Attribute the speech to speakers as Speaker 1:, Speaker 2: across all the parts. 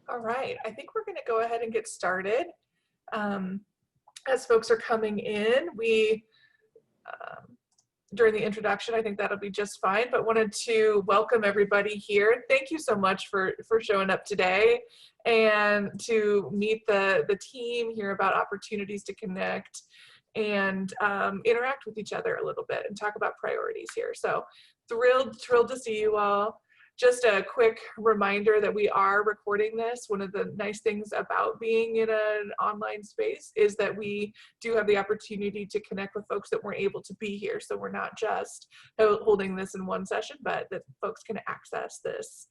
Speaker 1: All right, I think we're going to go ahead and get started. As folks are coming in, during the introduction, I think that'll be just fine, but wanted to welcome everybody here. Thank you so much for showing up today and to meet the team, hear about opportunities to connect and interact with each other a little bit and talk about priorities here. So thrilled to see you all. Just a quick reminder that we are recording this. One of the nice things about being in an online space is that we do have the opportunity to connect with folks that weren't able to be here. So we're not just holding this in one session, but that folks can access this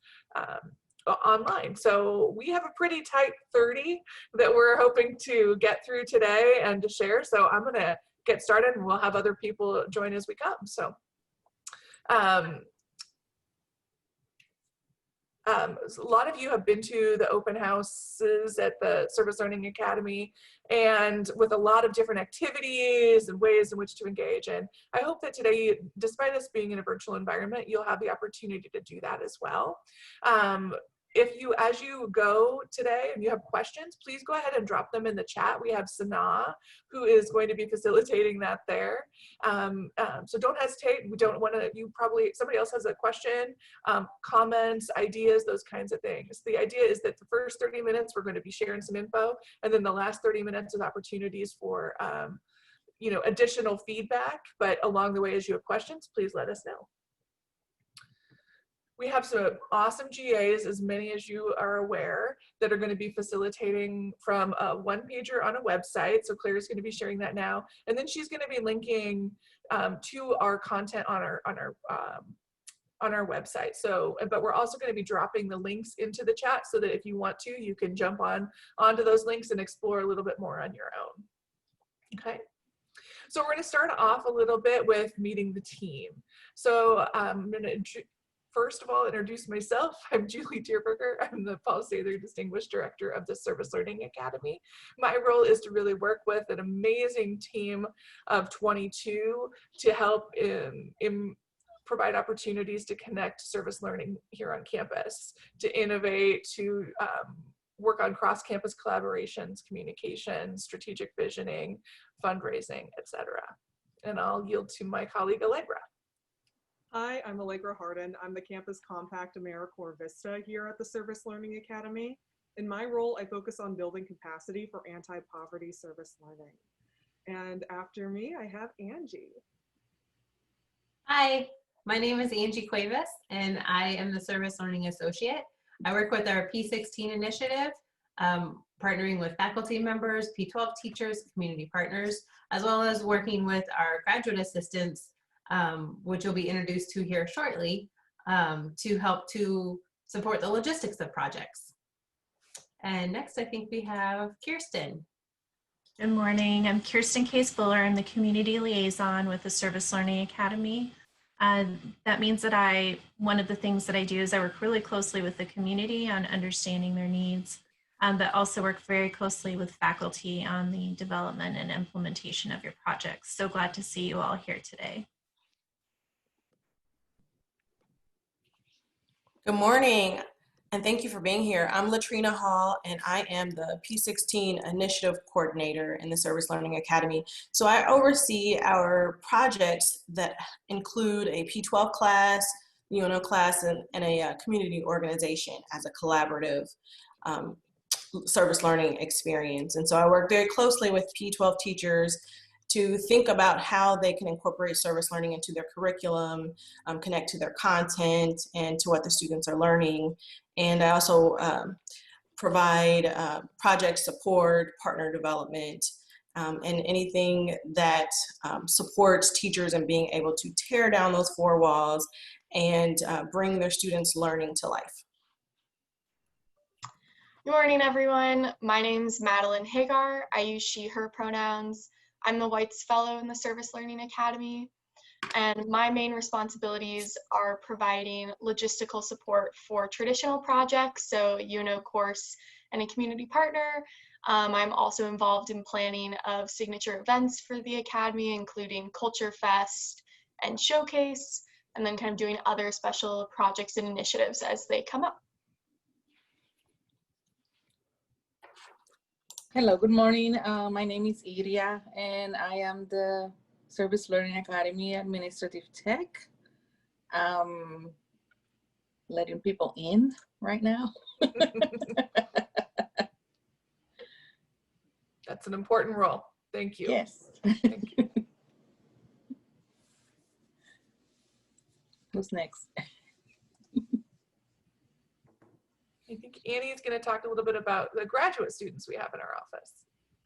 Speaker 1: online. So we have a pretty tight 30 that we're hoping to get through today and to share. So I'm gonna get started and we'll have other people join as we come. So a lot of you have been to the open houses at the Service Learning Academy and with a lot of different activities and ways in which to engage. And I hope that today, despite us being in a virtual environment, you'll have the opportunity to do that as well. As you go today and you have questions, please go ahead and drop them in the chat. We have Sana, who is going to be facilitating that there. So don't hesitate. We don't want to, somebody else has a question, comments, ideas, those kinds of things. The idea is that the first 30 minutes, we're going to be sharing some info. And then the last 30 minutes is opportunities for, additional feedback. But along the way, as you have questions, please let us know. We have some awesome GAs, as many as you are aware, that are going to be facilitating from a one-pager on a website. So Claire's going to be sharing that now, and then she's going to be linking to our content on our website. So, but we're also going to be dropping the links into the chat so that if you want to, you can jump onto those links and explore a little bit more on your own. Okay. So we're going to start off a little bit with meeting the team. So I'm going to first of all, introduce myself. I'm Julie Tierberger. I'm the Paul Sather Distinguished Director of the Service Learning Academy. My role is to really work with an amazing team of 22 to help provide opportunities to connect service learning here on campus, to innovate, to work on cross-campus collaborations, communication, strategic visioning, fundraising, etc. And I'll yield to my colleague Allegra.
Speaker 2: Hi, I'm Allegra Harden. I'm the Campus Compact AmeriCorps Vista here at the Service Learning Academy. In my role, I focus on building capacity for anti-poverty service learning. And after me, I have Angie.
Speaker 3: Hi, my name is Angie Cuevas, and I am the Service Learning Associate. I work with our P16 initiative, partnering with faculty members, P12 teachers, community partners, as well as working with our graduate assistants, which you'll be introduced to here shortly, to help to support the logistics of projects. And next, I think we have Kirsten.
Speaker 4: Good morning. I'm Kirsten Case-Fuller. I'm the Community Liaison with the Service Learning Academy. That means that one of the things that I do is I work really closely with the community on understanding their needs, but also work very closely with faculty on the development and implementation of your projects. So glad to see you all here today.
Speaker 5: Good morning, and thank you for being here. I'm Latrina Hall, and I am the P16 Initiative Coordinator in the Service Learning Academy. So I oversee our projects that include a P12 class, UNO class, and a community organization as a collaborative service learning experience. And so I work very closely with P12 teachers to think about how they can incorporate service learning into their curriculum, connect to their content and to what the students are learning. And I also provide project support, partner development, and anything that supports teachers in being able to tear down those four walls and bring their students' learning to life.
Speaker 6: Good morning, everyone. My name's Madeline Hagar. I use she, her pronouns. I'm the Whites Fellow in the Service Learning Academy, and my main responsibilities are providing logistical support for traditional projects, so UNO course and a community partner. I'm also involved in planning of signature events for the Academy, including Culture Fest and Showcase, and then kind of doing other special projects and initiatives as they come up.
Speaker 7: Hello, good morning. My name is Iria, and I am the Service Learning Academy Administrative Tech. Letting people in right now.
Speaker 1: That's an important role. Thank you.
Speaker 7: Yes.
Speaker 1: Thank you.
Speaker 7: Who's next?
Speaker 1: I think Annie is going to talk a little bit about the graduate students we have in our office.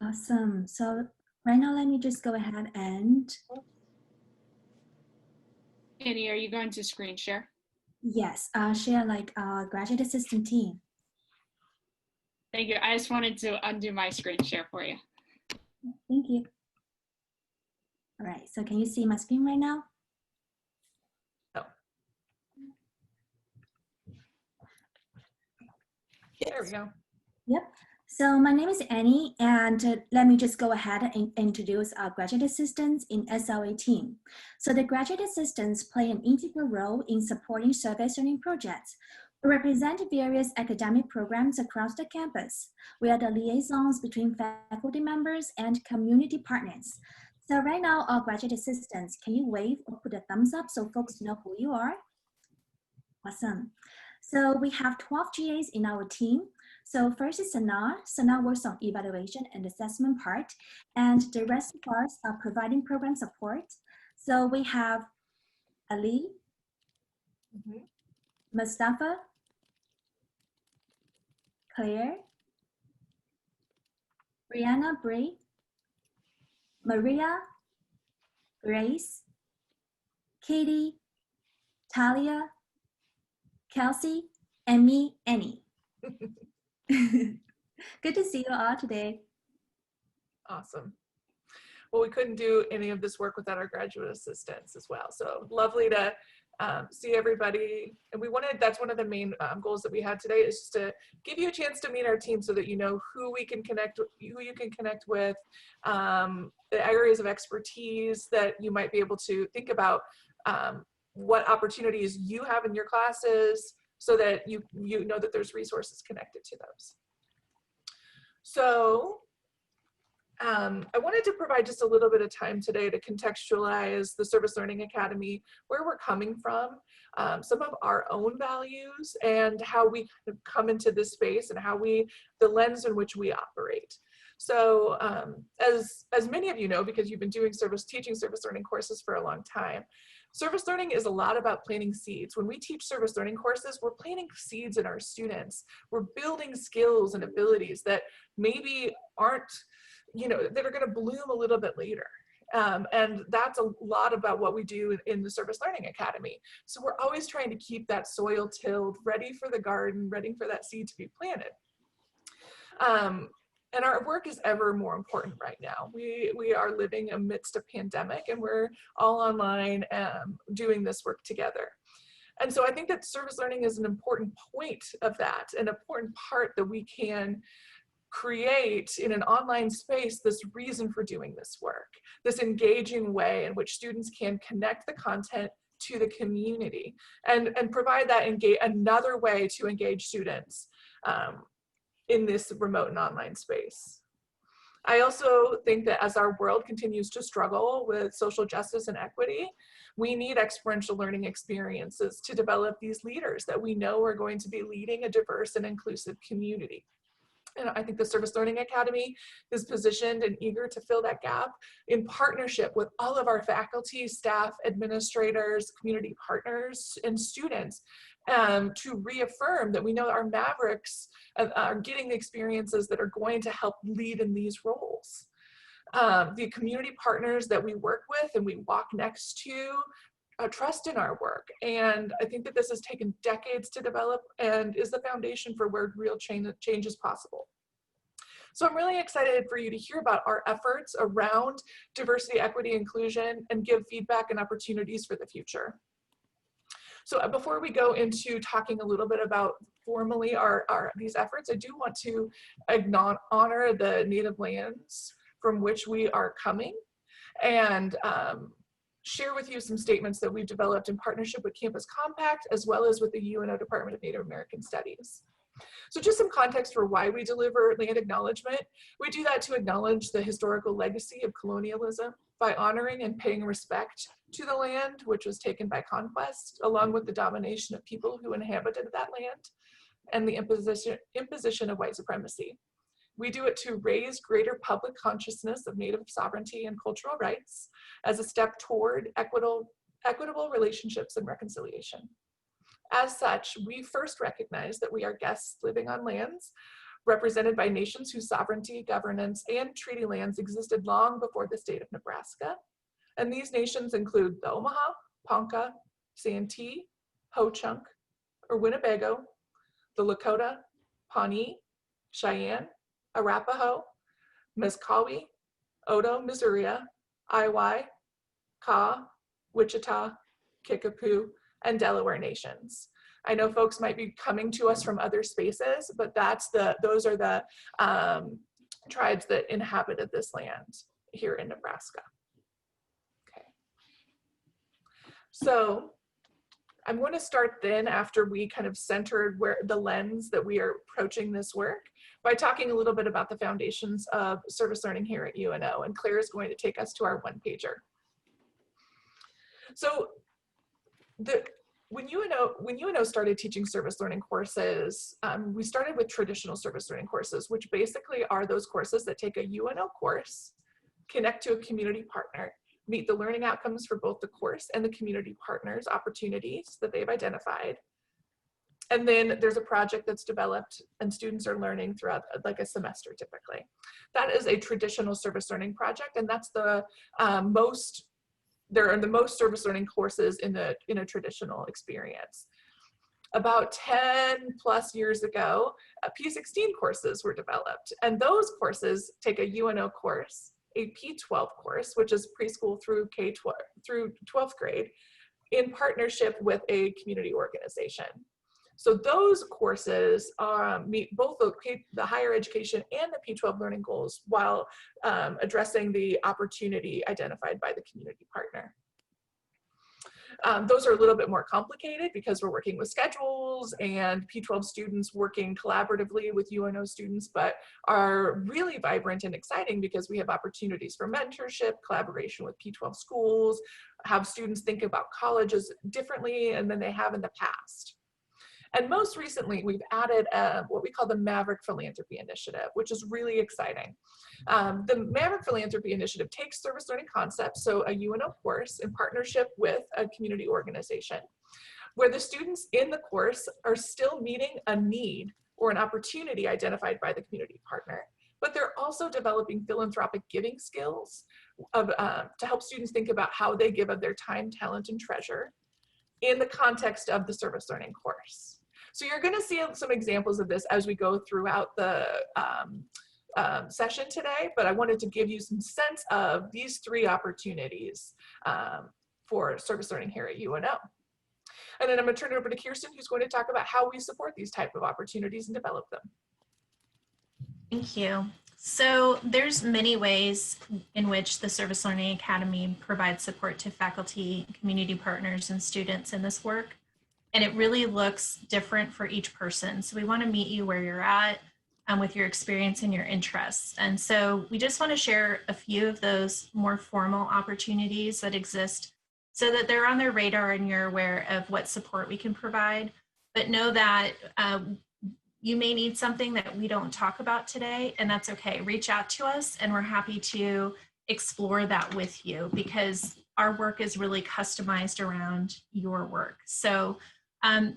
Speaker 8: Awesome. So right now, let me just go ahead and,
Speaker 9: Annie, are you going to screen share?
Speaker 8: yes, share like our graduate assistant team.
Speaker 9: Thank you. I just wanted to undo my screen share for you.
Speaker 8: Thank you. All right, so can you see my screen right now?
Speaker 1: No. There we go.
Speaker 8: Yep. So my name is Annie, and let me just go ahead and introduce our graduate assistants in SLA team. So the graduate assistants play an integral role in supporting service learning projects. We represent various academic programs across the campus. We are the liaisons between faculty members and community partners. So right now, our graduate assistants, can you wave or put a thumbs up so folks know who you are? Awesome. So we have 12 GAs in our team. So first is Sana. Sana works on evaluation and assessment part, and the rest of us are providing program support. So we have Ali, Mustafa, Claire, Brianna Bray, Maria, Grace, Katie, Talia, Kelsey, and me, Annie. Good to see you all today.
Speaker 1: Awesome. Well, we couldn't do any of this work without our graduate assistants as well. So lovely to see everybody. And we wanted, that's one of the main goals that we had today, is just to give you a chance to meet our team so that you know who we can connect, who you can connect with, the areas of expertise that you might be able to think about, what opportunities you have in your classes, so that you know that there's resources connected to those. So I wanted to provide just a little bit of time today to contextualize the Service Learning Academy, where we're coming from, some of our own values, and how we kind of come into this space, and how the lens in which we operate. So as many of you know, because you've been teaching service learning courses for a long time, service learning is a lot about planting seeds. When we teach service learning courses, we're planting seeds in our students. We're building skills and abilities that maybe aren't, that are going to bloom a little bit later. And that's a lot about what we do in the Service Learning Academy. So we're always trying to keep that soil tilled, ready for the garden, ready for that seed to be planted. And our work is ever more important right now. We are living amidst a pandemic, and we're all online doing this work together. And so I think that service learning is an important point of that, an important part that we can create in an online space, this reason for doing this work, this engaging way in which students can connect the content to the community, and provide that another way to engage students in this remote and online space. I also think that as our world continues to struggle with social justice and equity, we need experiential learning experiences to develop these leaders that we know are going to be leading a diverse and inclusive community. And I think the Service Learning Academy is positioned and eager to fill that gap in partnership with all of our faculty, staff, administrators, community partners, and students, to reaffirm that we know our Mavericks are getting the experiences that are going to help lead in these roles. The community partners that we work with and we walk next to trust in our work. And I think that this has taken decades to develop and is the foundation for where real change is possible. So I'm really excited for you to hear about our efforts around diversity, equity, inclusion, and give feedback and opportunities for the future. So before we go into talking a little bit about formally these efforts, I do want to honor the native lands from which we are coming, and share with you some statements that we've developed in partnership with Campus Compact, as well as with the UNO Department of Native American Studies. So just some context for why we deliver land acknowledgement. We do that to acknowledge the historical legacy of colonialism by honoring and paying respect to the land which was taken by conquest, along with the domination of people who inhabited that land and the imposition of white supremacy. We do it to raise greater public consciousness of Native sovereignty and cultural rights as a step toward equitable relationships and reconciliation. As such, we first recognize that we are guests living on lands represented by nations whose sovereignty, governance, and treaty lands existed long before the state of Nebraska. And these nations include the Omaha, Ponca, Santee, Ho-Chunk, or Winnebago, the Lakota, Pawnee, Cheyenne, Arapaho, Mescalli, Odo, Missouri, Iwai, Kaw, Wichita, Kickapoo, and Delaware nations. I know folks might be coming to us from other spaces, but those are the tribes that inhabited this land here in Nebraska. Okay. So I'm going to start then, after we kind of centered where the lens that we are approaching this work, by talking a little bit about the foundations of service learning here at UNO, and Claire is going to take us to our one-pager. So when UNO started teaching service learning courses, we started with traditional service learning courses, which basically are those courses that take a UNO course, connect to a community partner, meet the learning outcomes for both the course and the community partners' opportunities that they've identified. And then there's a project that's developed and students are learning throughout like a semester typically. That is a traditional service learning project, and that's the there are the most service learning courses in a traditional experience. About 10 plus years ago, P16 courses were developed, and those courses take a UNO course, a P12 course, which is preschool through K-12 through 12th grade, in partnership with a community organization. So those courses meet both the higher education and the P12 learning goals while addressing the opportunity identified by the community partner. Those are a little bit more complicated because we're working with schedules and P12 students working collaboratively with UNO students, but are really vibrant and exciting because we have opportunities for mentorship, collaboration with P12 schools, have students think about colleges differently than they have in the past. And most recently, we've added what we call the Maverick Philanthropy Initiative, which is really exciting. The Maverick Philanthropy Initiative takes service learning concepts, so a UNO course in partnership with a community organization, where the students in the course are still meeting a need or an opportunity identified by the community partner, but they're also developing philanthropic giving skills to help students think about how they give of their time, talent, and treasure in the context of the service learning course. So you're going to see some examples of this as we go throughout the session today, but I wanted to give you some sense of these three opportunities for service learning here at UNO. And then I'm going to turn it over to Kirsten, who's going to talk about how we support these type of opportunities and develop them.
Speaker 4: Thank you. So there's many ways in which the Service Learning Academy provides support to faculty, community partners, and students in this work. And it really looks different for each person. So we want to meet you where you're at with your experience and your interests. And so we just want to share a few of those more formal opportunities that exist so that they're on their radar and you're aware of what support we can provide. But know that you may need something that we don't talk about today, and that's okay. Reach out to us and we're happy to explore that with you because our work is really customized around your work. So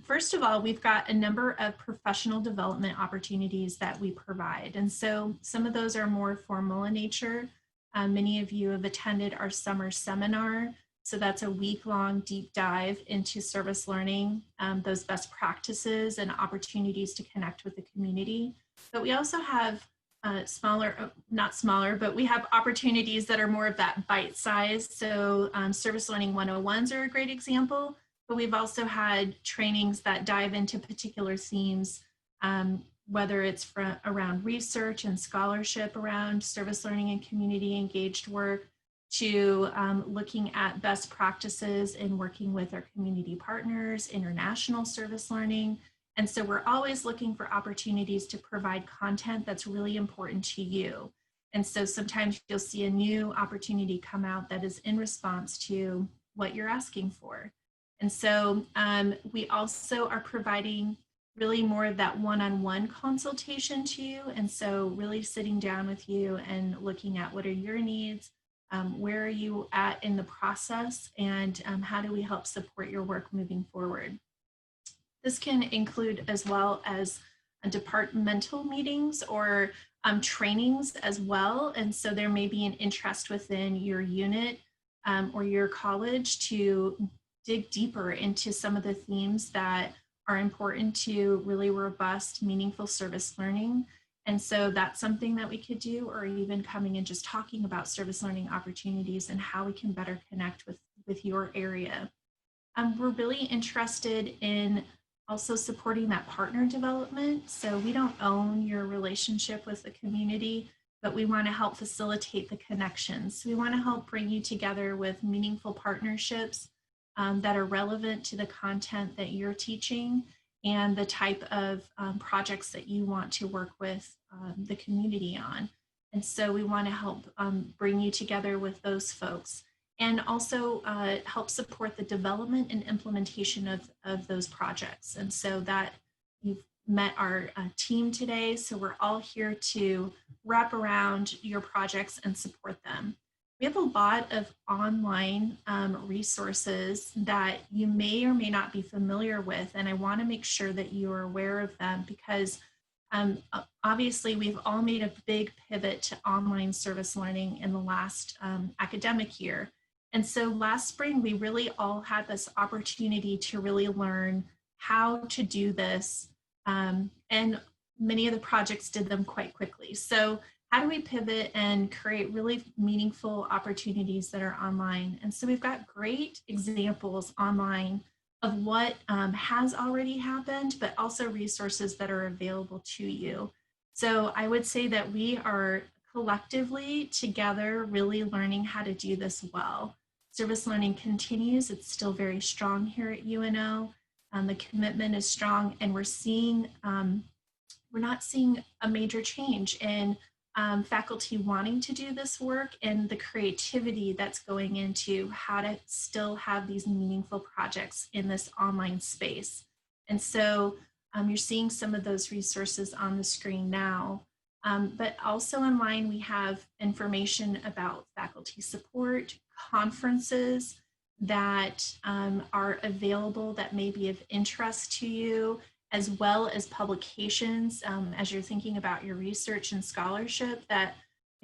Speaker 4: first of all, we've got a number of professional development opportunities that we provide. And so some of those are more formal in nature. Many of you have attended our summer seminar. So that's a week-long deep dive into service learning, those best practices and opportunities to connect with the community. But we also have not smaller, but we have opportunities that are more of that bite size. So Service Learning 101s are a great example, but we've also had trainings that dive into particular themes, whether it's around research and scholarship around service learning and community engaged work, to looking at best practices in working with our community partners, international service learning, And so we're always looking for opportunities to provide content that's really important to you. And so sometimes you'll see a new opportunity come out that is in response to what you're asking for. And so we also are providing really more of that one-on-one consultation to you. And so really sitting down with you and looking at what are your needs, where are you at in the process, and how do we help support your work moving forward. This can include as well as departmental meetings or trainings as well. And so there may be an interest within your unit or your college to dig deeper into some of the themes that are important to really robust, meaningful service learning. And so that's something that we could do, or even coming and just talking about service learning opportunities and how we can better connect with your area. We're really interested in also supporting that partner development. So we don't own your relationship with the community, but we want to help facilitate the connections. We want to help bring you together with meaningful partnerships that are relevant to the content that you're teaching and the type of projects that you want to work with the community on. And so we want to help bring you together with those folks, and also help support the development and implementation of those projects. And so that you've met our team today, so we're all here to wrap around your projects and support them. We have a lot of online resources that you may or may not be familiar with, and I want to make sure that you are aware of them, because obviously we've all made a big pivot to online service learning in the last academic year. And so last spring, we really all had this opportunity to really learn how to do this. And many of the projects did them quite quickly. So how do we pivot and create really meaningful opportunities that are online? And so we've got great examples online of what has already happened, but also resources that are available to you. So I would say that we are collectively together really learning how to do this well. Service learning continues. It's still very strong here at UNO. The commitment is strong, and we're not seeing a major change in faculty wanting to do this work and the creativity that's going into how to still have these meaningful projects in this online space. And so you're seeing some of those resources on the screen now. But also online, we have information about faculty support, conferences that are available that may be of interest to you, as well as publications as you're thinking about your research and scholarship that,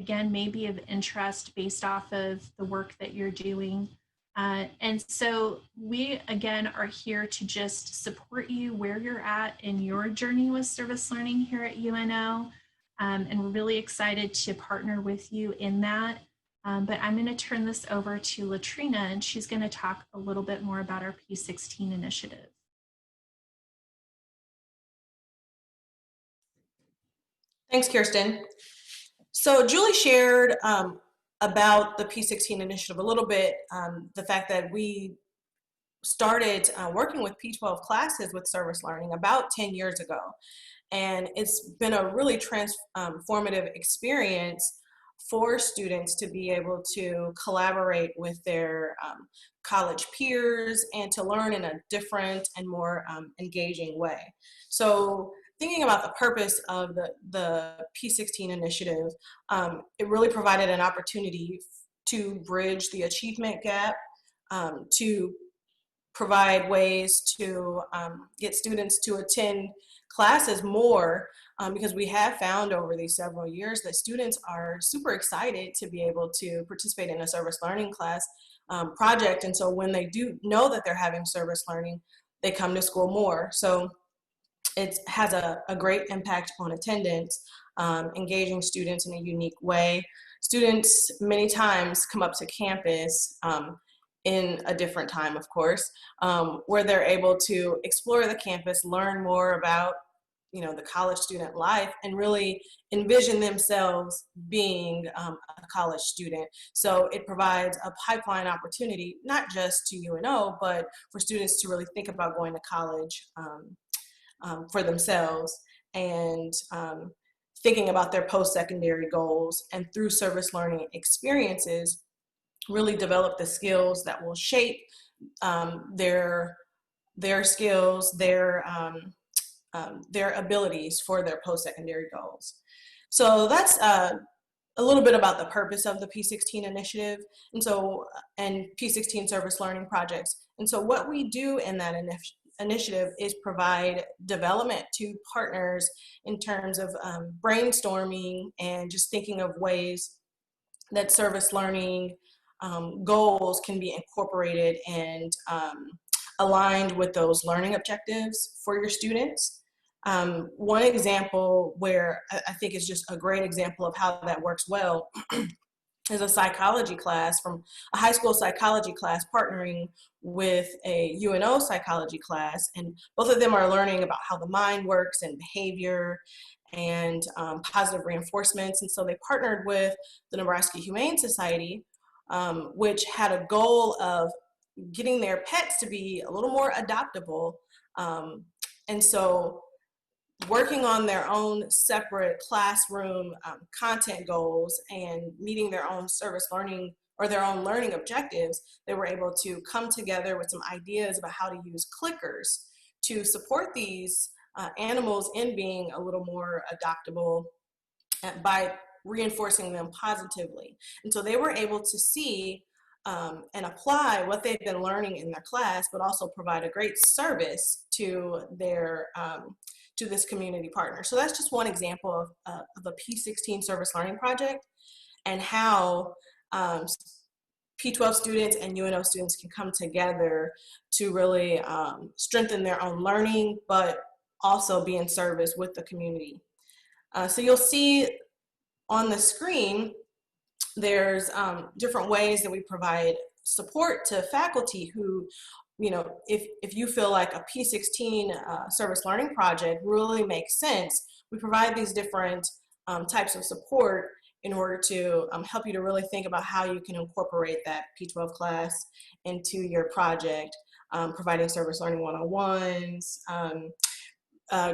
Speaker 4: again, may be of interest based off of the work that you're doing. And so we, again, are here to just support you where you're at in your journey with service learning here at UNO. And we're really excited to partner with you in that. But I'm going to turn this over to Latrina, and she's going to talk a little bit more about our P16 initiative.
Speaker 5: Thanks, Kirsten. So Julie shared about the P16 initiative a little bit, the fact that we started working with P12 classes with service learning about 10 years ago. And it's been a really transformative experience for students to be able to collaborate with their college peers and to learn in a different and more engaging way. So thinking about the purpose of the P16 initiative, it really provided an opportunity to bridge the achievement gap, to provide ways to get students to attend classes more, because we have found over these several years that students are super excited to be able to participate in a service learning class project. And so when they do know that they're having service learning, they come to school more. So it has a great impact on attendance, engaging students in a unique way. Students many times come up to campus in a different time, of course, where they're able to explore the campus, learn more about, the college student life, and really envision themselves being a college student. So it provides a pipeline opportunity, not just to UNO, but for students to really think about going to college for themselves, and thinking about their post-secondary goals, and through service learning experiences, really develop the skills that will shape their skills, their abilities for their post-secondary goals. So that's a little bit about the purpose of the P16 initiative, and P16 service learning projects. And so what we do in that initiative is provide development to partners in terms of brainstorming and just thinking of ways that service learning goals can be incorporated and aligned with those learning objectives for your students. One example where I think is just a great example of how that works well is a psychology class, from a high school psychology class partnering with a UNO psychology class. And both of them are learning about how the mind works and behavior and positive reinforcements. And so they partnered with the Nebraska Humane Society, which had a goal of getting their pets to be a little more adoptable. And so working on their own separate classroom content goals and meeting their own service learning or their own learning objectives, they were able to come together with some ideas about how to use clickers to support these animals in being a little more adoptable by reinforcing them positively. And so they were able to see and apply what they've been learning in their class, but also provide a great service to their to this community partner. So that's just one example of a P16 service learning project, and how P12 students and UNO students can come together to really strengthen their own learning, but also be in service with the community. So you'll see on the screen, there's different ways that we provide support to faculty who, you know, if you feel like a P16 service learning project really makes sense, we provide these different types of support in order to help you to really think about how you can incorporate that P12 class into your project, providing service learning 101s,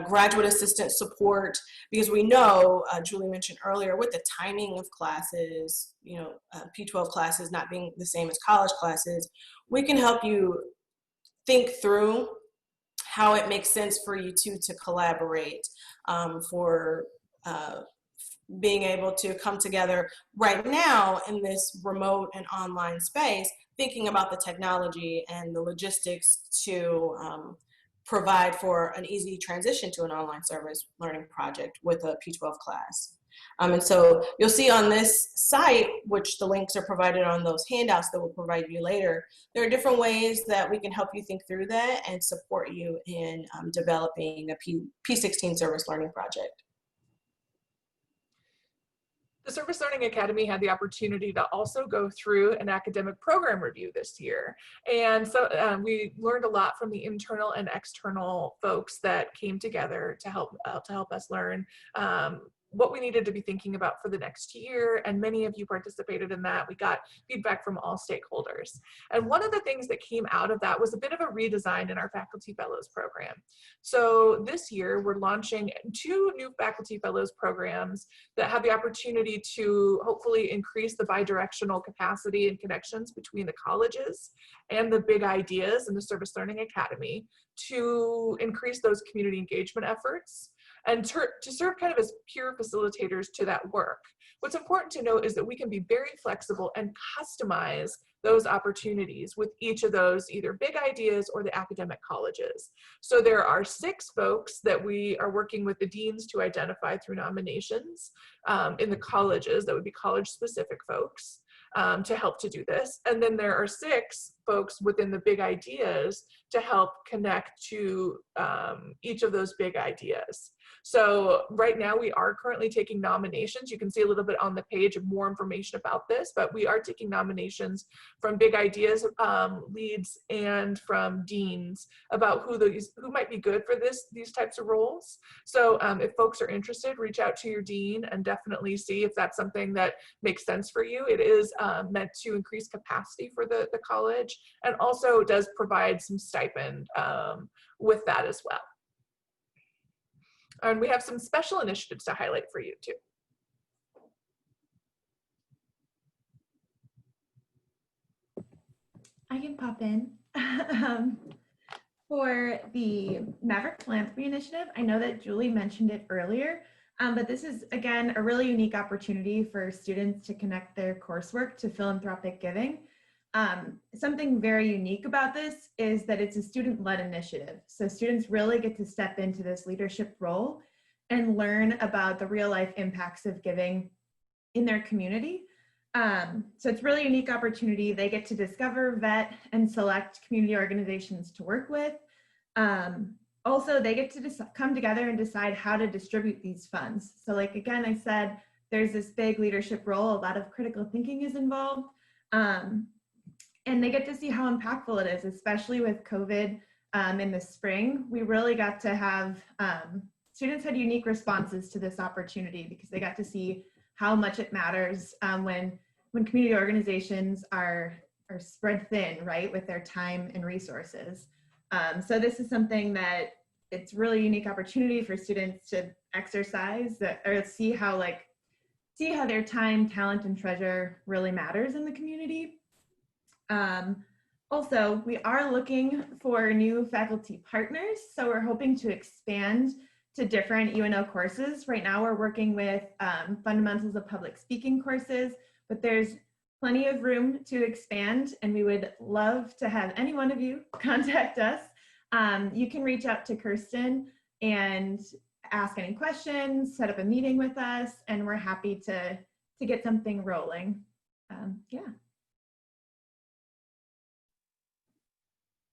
Speaker 5: graduate assistant support, because we know, Julie mentioned earlier, with the timing of classes, you know, P12 classes not being the same as college classes, we can help you think through how it makes sense for you two to collaborate, for being able to come together right now in this remote and online space, thinking about the technology and the logistics to provide for an easy transition to an online service learning project with a P12 class. And so you'll see on this site, which the links are provided on those handouts that we'll provide you later, there are different ways that we can help you think through that and support you in developing a P16 service learning project.
Speaker 1: The Service Learning Academy had the opportunity to also go through an academic program review this year. And so we learned a lot from the internal and external folks that came together to help us learn what we needed to be thinking about for the next year. And many of you participated in that. We got feedback from all stakeholders. And one of the things that came out of that was a bit of a redesign in our Faculty Fellows program. So this year we're launching 2 new Faculty Fellows programs that have the opportunity to hopefully increase the bidirectional capacity and connections between the colleges and the big ideas in the Service Learning Academy, to increase those community engagement efforts and to serve kind of as peer facilitators to that work. What's important to note is that we can be very flexible and customize those opportunities with each of those either big ideas or the academic colleges. So there are 6 folks that we are working with the deans to identify through nominations in the colleges that would be college-specific folks to help to do this. And then there are 6 folks within the big ideas to help connect to each of those big ideas. So right now we are currently taking nominations. You can see a little bit on the page of more information about this, but we are taking nominations from big ideas leads and from deans about who might be good for these types of roles. So if folks are interested, reach out to your dean and definitely see if that's something that makes sense for you. It is meant to increase capacity for the college, and also does provide some stipend with that as well. And we have some special initiatives to highlight for you too.
Speaker 4: I can pop in. For the Maverick Philanthropy Initiative, I know that Julie mentioned it earlier, but this is, again, a really unique opportunity for students to connect their coursework to philanthropic giving. Something very unique about this is that it's a student-led initiative. So students really get to step into this leadership role and learn about the real-life impacts of giving in their community. So it's really a unique opportunity. They get to discover, vet, and select community organizations to work with. Also, they get to come together and decide how to distribute these funds. So like, again, I said, there's this big leadership role, a lot of critical thinking is involved. And they get to see how impactful it is, especially with COVID in the spring. We really got to have, students had unique responses to this opportunity because they got to see how much it matters when community organizations are spread thin, right, with their time and resources. So this is something that it's really unique opportunity for students to exercise that, or see how their time, talent, and treasure really matters in the community. Also, we are looking for new faculty partners. So we're hoping to expand to different UNO courses. Right now we're working with fundamentals of public speaking courses, but there's plenty of room to expand, and we would love to have any one of you contact us. You can reach out to Kirsten and ask any questions, set up a meeting with us, and we're happy to get something rolling. Yeah.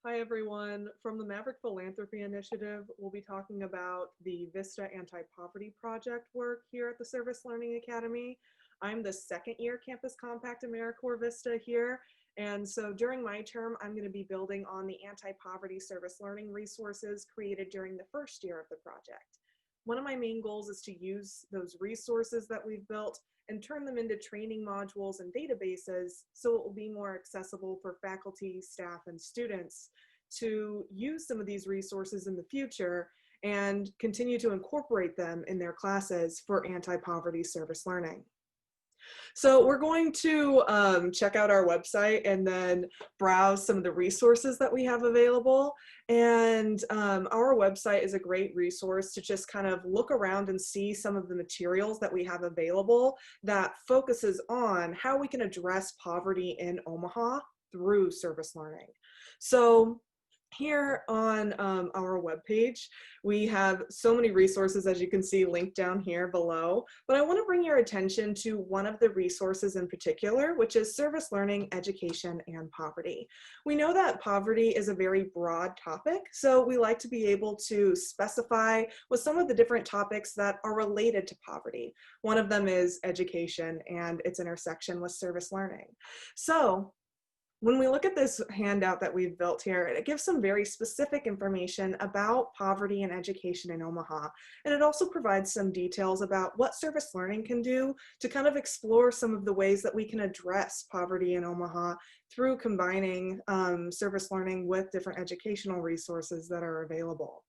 Speaker 2: Hi, everyone. From the Maverick Philanthropy Initiative, we'll be talking about the VISTA Anti-Poverty Project work here at the Service Learning Academy. I'm the second year Campus Compact AmeriCorps VISTA here. And so during my term, I'm going to be building on the anti-poverty service learning resources created during the first year of the project. One of my main goals is to use those resources that we've built and turn them into training modules and databases so it will be more accessible for faculty, staff, and students to use some of these resources in the future and continue to incorporate them in their classes for anti-poverty service learning. So we're going to check out our website and then browse some of the resources that we have available. And our website is a great resource to just kind of look around and see some of the materials that we have available that focuses on how we can address poverty in Omaha through service learning. So here on our webpage, we have so many resources, as you can see, linked down here below. But I want to bring your attention to one of the resources in particular, which is service learning, education, and poverty. We know that poverty is a very broad topic, so we like to be able to specify with some of the different topics that are related to poverty. One of them is education and its intersection with service learning. So when we look at this handout that we've built here, it gives some very specific information about poverty and education in Omaha. And it also provides some details about what service learning can do to kind of explore some of the ways that we can address poverty in Omaha through combining service learning with different educational resources that are available.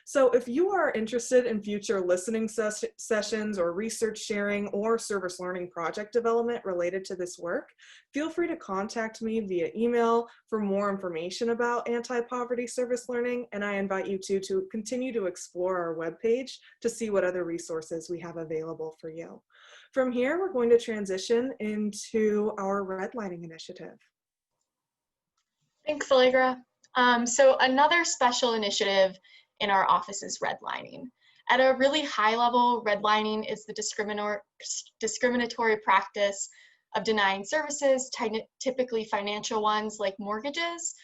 Speaker 2: So if you are interested in future listening sessions or research sharing or service learning project development related to this work, feel free to contact me via email for more information about anti-poverty service learning, and I invite you to continue to explore our webpage to see what other resources we have available for you. From here, we're going to transition into our Redlining Initiative.
Speaker 6: Thanks, Allegra. So another special initiative in our office is redlining. At a really high level, redlining is the discriminatory practice of denying services, typically financial ones like mortgages,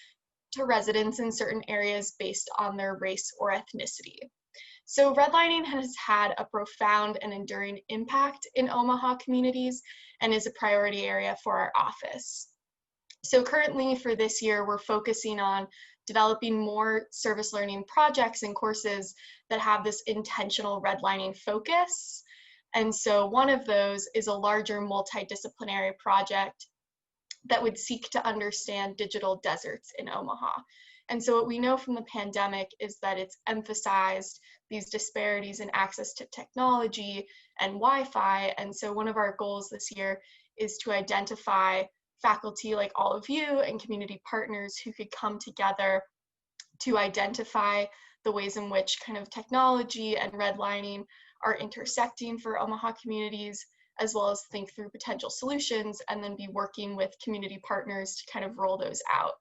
Speaker 6: to residents in certain areas based on their race or ethnicity. So redlining has had a profound and enduring impact in Omaha communities and is a priority area for our office. So currently for this year, we're focusing on developing more service learning projects and courses that have this intentional redlining focus. And so one of those is a larger multidisciplinary project that would seek to understand digital deserts in Omaha. And so what we know from the pandemic is that it's emphasized these disparities in access to technology and Wi-Fi. And so one of our goals this year is to identify faculty like all of you and community partners who could come together to identify the ways in which kind of technology and redlining are intersecting for Omaha communities, as well as think through potential solutions and then be working with community partners to kind of roll those out.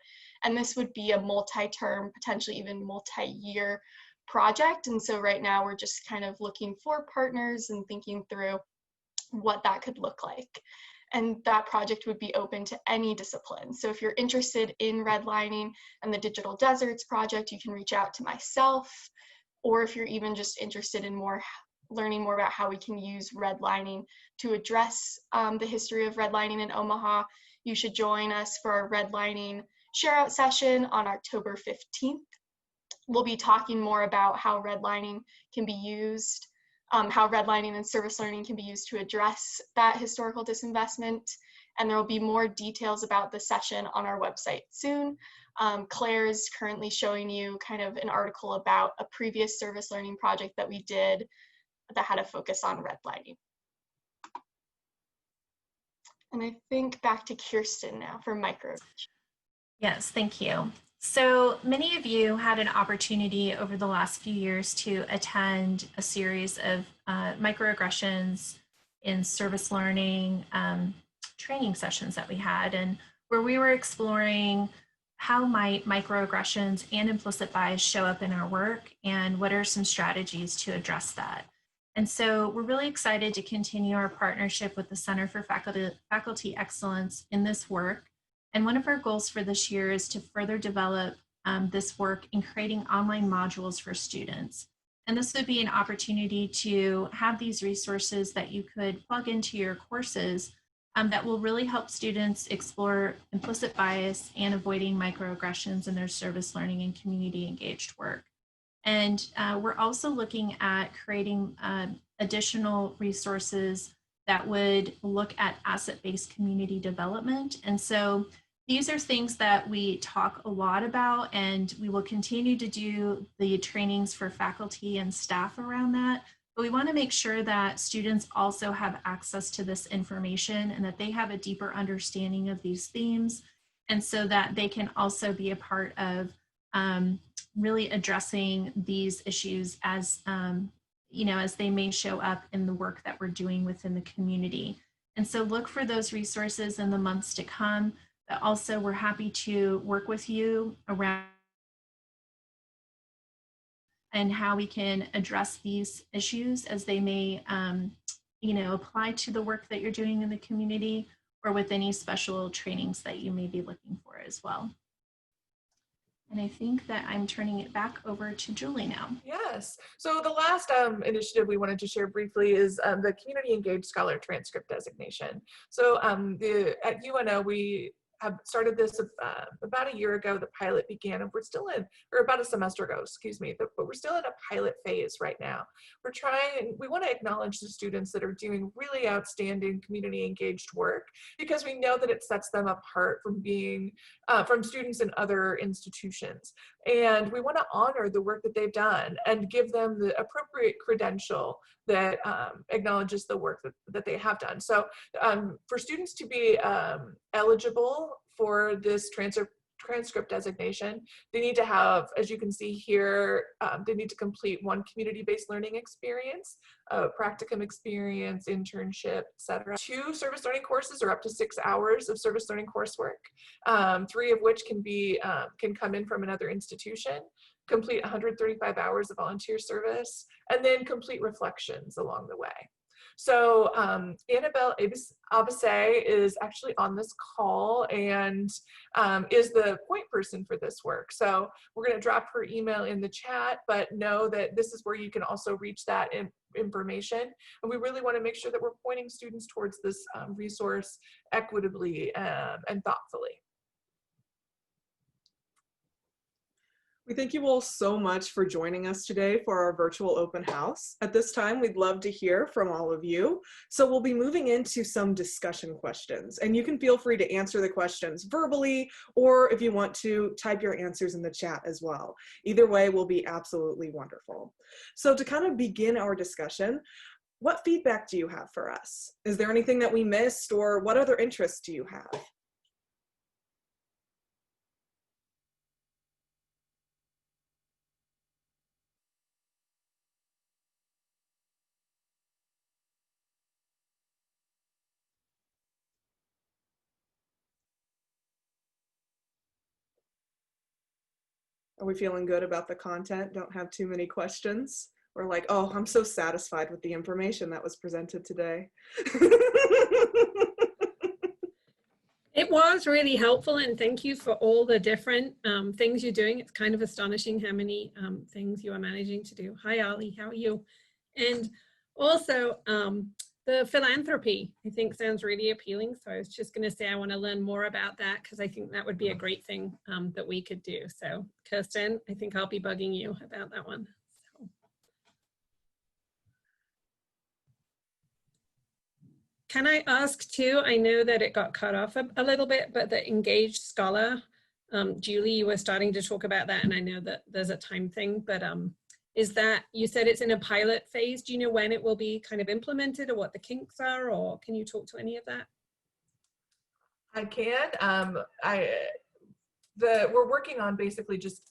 Speaker 6: And this would be a multi-term, potentially even multi-year project. And so right now we're just kind of looking for partners and thinking through what that could look like. And that project would be open to any discipline. So if you're interested in redlining and the Digital Deserts Project, you can reach out to myself, or if you're even just interested in learning more about how we can use redlining to address the history of redlining in Omaha, you should join us for our redlining share-out session on October 15th. We'll be talking more about how redlining can be used, how redlining and service learning can be used to address that historical disinvestment. And there will be more details about the session on our website soon. Claire is currently showing you kind of an article about a previous service learning project that we did that had a focus on redlining. And I think back to Kirsten now for microaggressions.
Speaker 4: Yes, thank you. So many of you had an opportunity over the last few years to attend a series of microaggressions in service learning training sessions that we had, and where we were exploring how might microaggressions and implicit bias show up in our work, and what are some strategies to address that. And so we're really excited to continue our partnership with the Center for Faculty Excellence in this work. And one of our goals for this year is to further develop this work in creating online modules for students. And this would be an opportunity to have these resources that you could plug into your courses that will really help students explore implicit bias and avoiding microaggressions in their service learning and community engaged work. And we're also looking at creating additional resources that would look at asset-based community development. And so these are things that we talk a lot about, and we will continue to do the trainings for faculty and staff around that. But we want to make sure that students also have access to this information and that they have a deeper understanding of these themes, and so that they can also be a part of really addressing these issues as as they may show up in the work that we're doing within the community. And so look for those resources in the months to come. But also, we're happy to work with you around and how we can address these issues as they may apply to the work that you're doing in the community, or with any special trainings that you may be looking for as well. And I think that I'm turning it back over to Julie now.
Speaker 1: Yes. So the last initiative we wanted to share briefly is the Community Engaged Scholar Transcript Designation. So at UNO, we have started this about a year ago. The pilot began, and we're still in, or about a semester ago, excuse me, but we're still in a pilot phase right now. We want to acknowledge the students that are doing really outstanding community engaged work, because we know that it sets them apart from being, from students in other institutions. And we want to honor the work that they've done and give them the appropriate credential that acknowledges the work that they have done. So for students to be eligible for this transcript designation, they need to have, as you can see here, they need to complete one community-based learning experience, practicum experience, internship, etc. 2 service learning courses, or up to 6 hours of service learning coursework, 3 of which can come in from another institution, complete 135 hours of volunteer service, and then complete reflections along the way. So Annabelle Abase is actually on this call and is the point person for this work. So we're going to drop her email in the chat, but know that this is where you can also reach that information. And we really want to make sure that we're pointing students towards this resource equitably and thoughtfully.
Speaker 2: We thank you all so much for joining us today for our virtual open house. At this time, we'd love to hear from all of you. So we'll be moving into some discussion questions, and you can feel free to answer the questions verbally, or if you want to, type your answers in the chat as well. Either way will be absolutely wonderful. So to kind of begin our discussion, what feedback do you have for us? Is there anything that we missed, or what other interests do you have? Are we feeling good about the content? Don't have too many questions? We're like, oh, I'm so satisfied with the information that was presented today.
Speaker 10: It was really helpful, and thank you for all the different things you're doing. It's kind of astonishing how many things you are managing to do. Hi, Ali, how are you? And also the philanthropy, I think sounds really appealing. So I was just going to say I want to learn more about that because I think that would be a great thing that we could do. So Kirsten, I think I'll be bugging you about that one. So. Can I ask too, I know that it got cut off a little bit, but the engaged scholar, Julie, you were starting to talk about that, and I know that there's a time thing, but is that, you said it's in a pilot phase. Do you know when it will be kind of implemented or what the kinks are, or can you talk to any of that?
Speaker 1: I can. We're working on basically just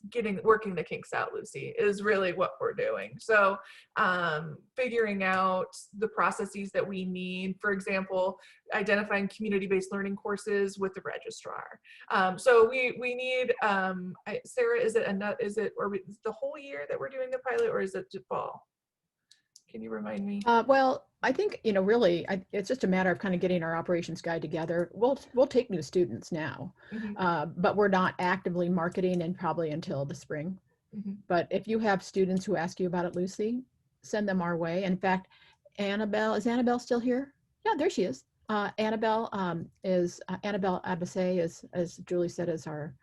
Speaker 1: working the kinks out, Lucy, is really what we're doing. So figuring out the processes that we need, for example, identifying community-based learning courses with the registrar. So we need, Sarah, is it the whole year that we're doing the pilot, or is it fall? Can you remind me?
Speaker 11: Well, I think, really, it's just a matter of kind of getting our operations guide together. We'll take new students now, but we're not actively marketing and probably until the spring. But if you have students who ask you about it, Lucy, send them our way. In fact, Annabelle, is Annabelle still here? Yeah, there she is. Annabelle Annabelle Abasay is, as Julie said, is our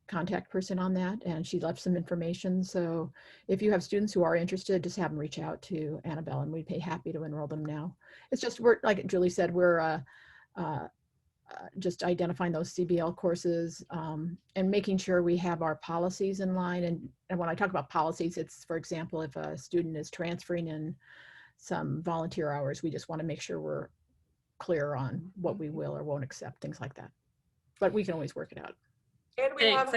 Speaker 11: contact person on that, and she left some information. So if you have students who are interested, just have them reach out to Annabelle, and we'd be happy to enroll them now. It's just, we're, like Julie said, we're just identifying those CBL courses and making sure we have our policies in line. And when I talk about policies, it's, for example, if a student is transferring in some volunteer hours, we just want to make sure we're clear on what we will or won't accept, things like that. But we can always work it out.
Speaker 1: And we have,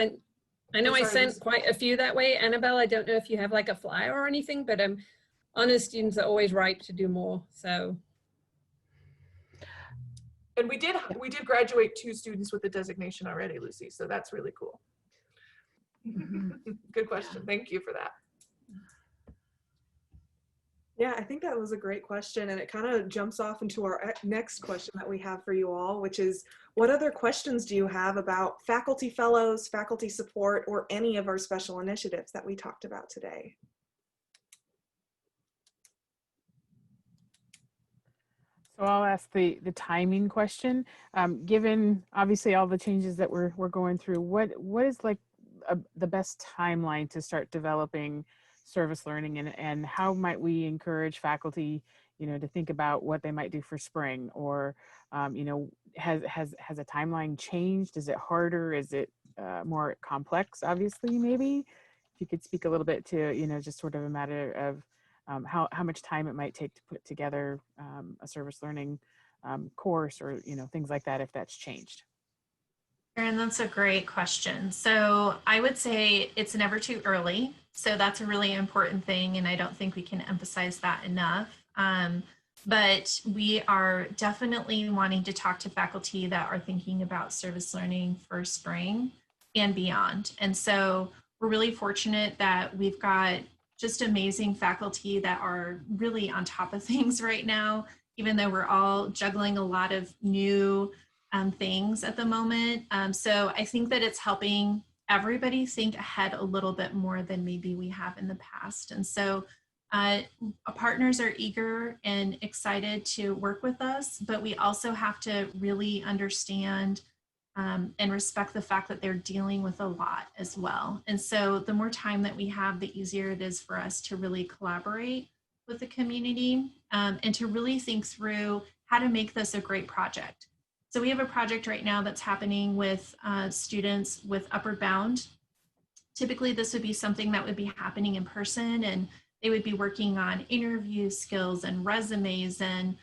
Speaker 10: I know I sent quite a few that way. Annabelle, I don't know if you have like a flyer or anything, but honor students are always ripe to do more. So.
Speaker 1: And we did graduate 2 students with the designation already, Lucy. So that's really cool. Good question. Thank you for that.
Speaker 2: Yeah, I think that was a great question, and it kind of jumps off into our next question that we have for you all, which is, what other questions do you have about faculty fellows, faculty support, or any of our special initiatives that we talked about today?
Speaker 12: So I'll ask the timing question. Given obviously all the changes that we're going through, what is like the best timeline to start developing service learning, and how might we encourage faculty, to think about what they might do for spring, or, has a timeline changed? Is it harder? Is it more complex? Obviously, maybe if you could speak a little bit to, just sort of a matter of how much time it might take to put together a service learning course, or, things like that, if that's changed.
Speaker 4: Erin, that's a great question. So I would say it's never too early. So that's a really important thing, and I don't think we can emphasize that enough. But we are definitely wanting to talk to faculty that are thinking about service learning for spring and beyond. And so we're really fortunate that we've got just amazing faculty that are really on top of things right now, even though we're all juggling a lot of new things at the moment. So I think that it's helping everybody think ahead a little bit more than maybe we have in the past. And so partners are eager and excited to work with us, but we also have to really understand and respect the fact that they're dealing with a lot as well. And so the more time that we have, the easier it is for us to really collaborate with the community and to really think through how to make this a great project. So we have a project right now that's happening with students with Upward Bound. Typically, this would be something that would be happening in person, and they would be working on interview skills and resumes and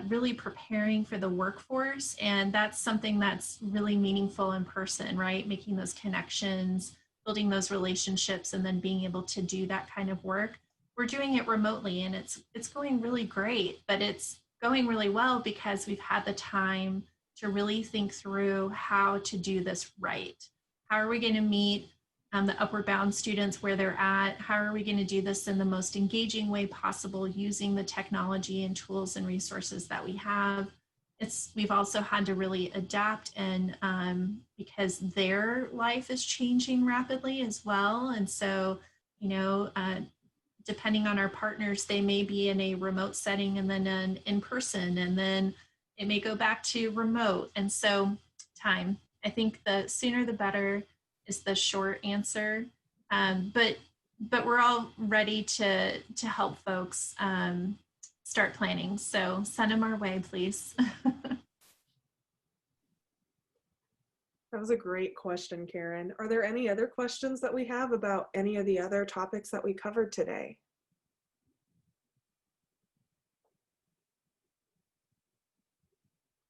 Speaker 4: really preparing for the workforce. And that's something that's really meaningful in person, right? Making those connections, building those relationships, and then being able to do that kind of work. We're doing it remotely, and it's going really great, but it's going really well because we've had the time to really think through how to do this right. How are we going to meet the Upward Bound students where they're at? How are we going to do this in the most engaging way possible using the technology and tools and resources that we have? We've also had to really adapt, and because their life is changing rapidly as well. And so, you know, depending on our partners, they may be in a remote setting and then an in-person, and then it may go back to remote. And so time, I think the sooner the better is the short answer. But we're all ready to help folks start planning. So send them our way, please.
Speaker 2: That was a great question, Karen. Are there any other questions that we have about any of the other topics that we covered today?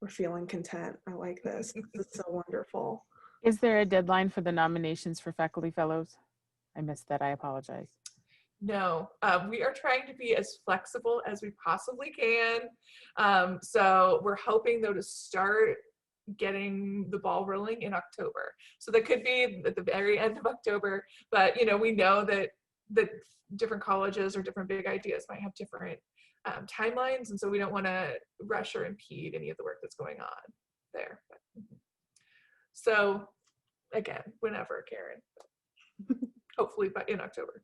Speaker 2: We're feeling content. I like this. This is so wonderful.
Speaker 12: Is there a deadline for the nominations for faculty fellows? I missed that. I apologize.
Speaker 1: No, we are trying to be as flexible as we possibly can. So we're hoping though to start getting the ball rolling in October. So that could be at the very end of October, but you know, we know that different colleges or different big ideas might have different timelines, and so we don't want to rush or impede any of the work that's going on there. So again, whenever, Karen, hopefully by in October.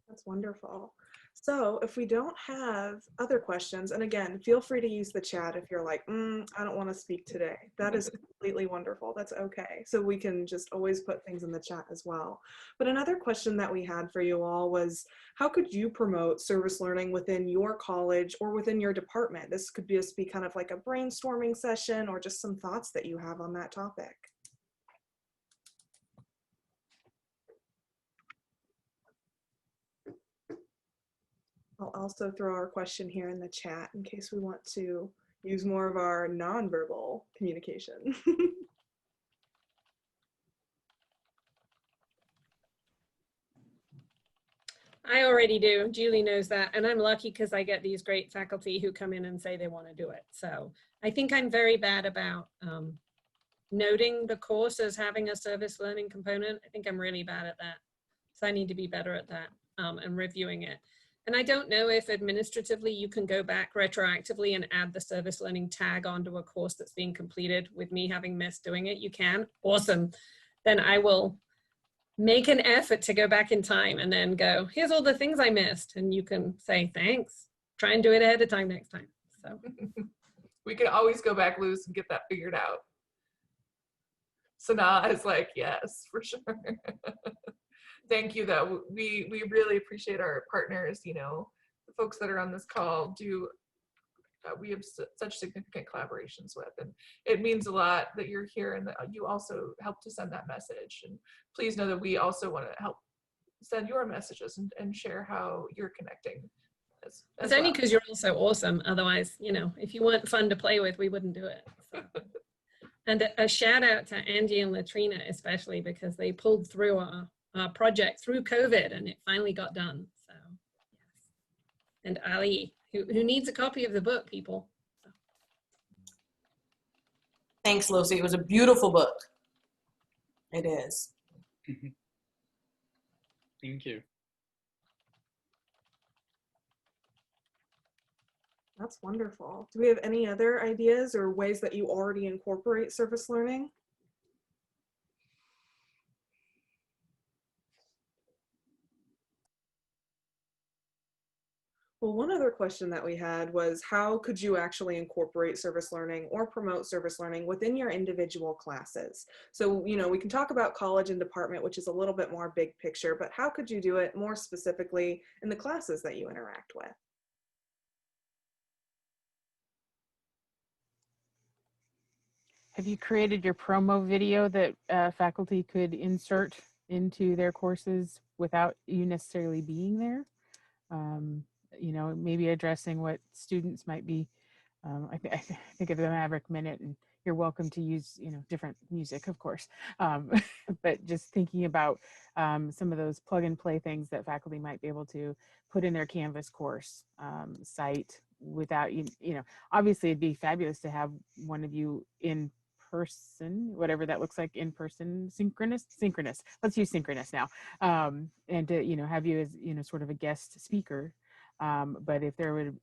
Speaker 2: That's wonderful. So if we don't have other questions, and again, feel free to use the chat if you're like, I don't want to speak today. That is completely wonderful. That's okay. So we can just always put things in the chat as well. But another question that we had for you all was, how could you promote service learning within your college or within your department? This could just be kind of like a brainstorming session or just some thoughts that you have on that topic. I'll also throw our question here in the chat in case we want to use more of our nonverbal communication.
Speaker 10: I already do. Julie knows that. And I'm lucky because I get these great faculty who come in and say they want to do it. So I think I'm very bad about noting the course as having a service learning component. I think I'm really bad at that. So I need to be better at that and reviewing it. And I don't know if administratively you can go back retroactively and add the service learning tag onto a course that's being completed with me having missed doing it. You can. Awesome. Then I will make an effort to go back in time and then go, here's all the things I missed. And you can say, thanks. Try and do it ahead of time next time. So
Speaker 1: we can always go back loose and get that figured out. Sana is like, yes, for sure. Thank you though. We really appreciate our partners, you know, the folks that are on this call do, we have such significant collaborations with, and it means a lot that you're here and that you also help to send that message. And please know that we also want to help send your messages and share how you're connecting. As
Speaker 10: it's only because you're also awesome. Otherwise, you know, if you weren't fun to play with, we wouldn't do it. So. And a shout out to Andy and Latrina, especially because they pulled through our project through COVID and it finally got done. So, yes. And Ali, who needs a copy of the book, people. So.
Speaker 5: Thanks, Lucy. It was a beautiful book. It is.
Speaker 13: Thank you.
Speaker 2: That's wonderful. Do we have any other ideas or ways that you already incorporate service learning? Well, one other question that we had was, how could you actually incorporate service learning or promote service learning within your individual classes? So, you know, we can talk about college and department, which is a little bit more big picture, but how could you do it more specifically in the classes that you interact with?
Speaker 12: Have you created your promo video that faculty could insert into their courses without you necessarily being there? You know, maybe addressing what students might be. I think of the Maverick Minute, and you're welcome to use, you know, different music, of course. But just thinking about some of those plug and play things that faculty might be able to put in their Canvas course site without, you know, obviously it'd be fabulous to have one of you in person, whatever that looks like, in person, synchronous, let's use synchronous now, and to, you know, have you as, you know, sort of a guest speaker. But if there would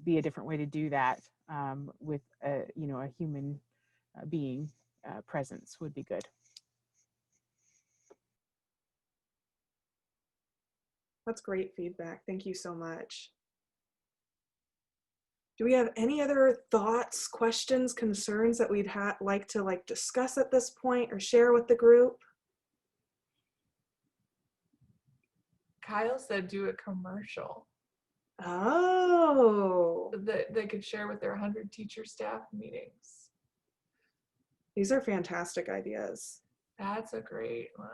Speaker 12: be a different way to do that with a, you know, a human being presence would be good.
Speaker 2: That's great feedback. Thank you so much. Do we have any other thoughts, questions, concerns that we'd like to discuss at this point or share with the group?
Speaker 1: Kyle said do a commercial
Speaker 2: Oh,
Speaker 1: that they could share with their 100 teacher staff meetings.
Speaker 2: these are fantastic ideas.
Speaker 1: That's a great one.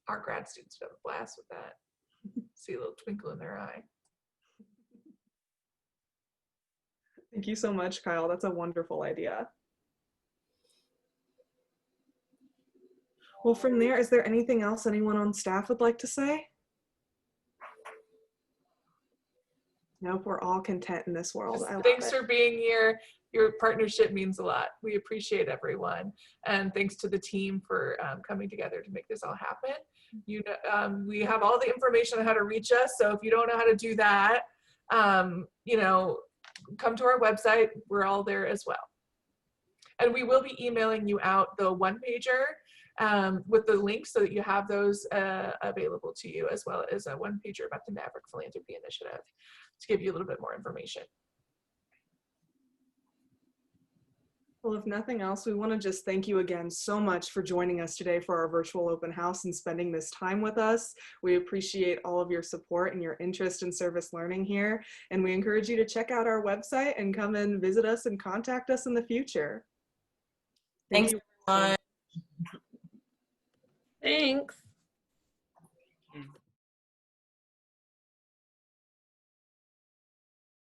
Speaker 1: Our grad students would have a blast with that. See a little twinkle in their eye.
Speaker 2: Thank you so much, Kyle. That's a wonderful idea. Well, from there, is there anything else anyone on staff would like to say? Nope, we're all content in this world. I love
Speaker 1: Thanks
Speaker 2: it.
Speaker 1: for being here. Your partnership means a lot. We appreciate everyone. And thanks to the team for coming together to make this all happen. You know, we have all the information on how to reach us. So if you don't know how to do that, you know, come to our website. We're all there as well. And we will be emailing you out the one-pager with the links so that you have those available to you, as well as a one-pager about the Maverick Philanthropy Initiative to give you a little bit more information.
Speaker 2: Well, if nothing else, we want to just thank you again so much for joining us today for our virtual open house and spending this time with us. We appreciate all of your support and your interest in service learning here. And we encourage you to check out our website and come and visit us and contact us in the future.
Speaker 5: Thanks, everyone.
Speaker 10: Thanks.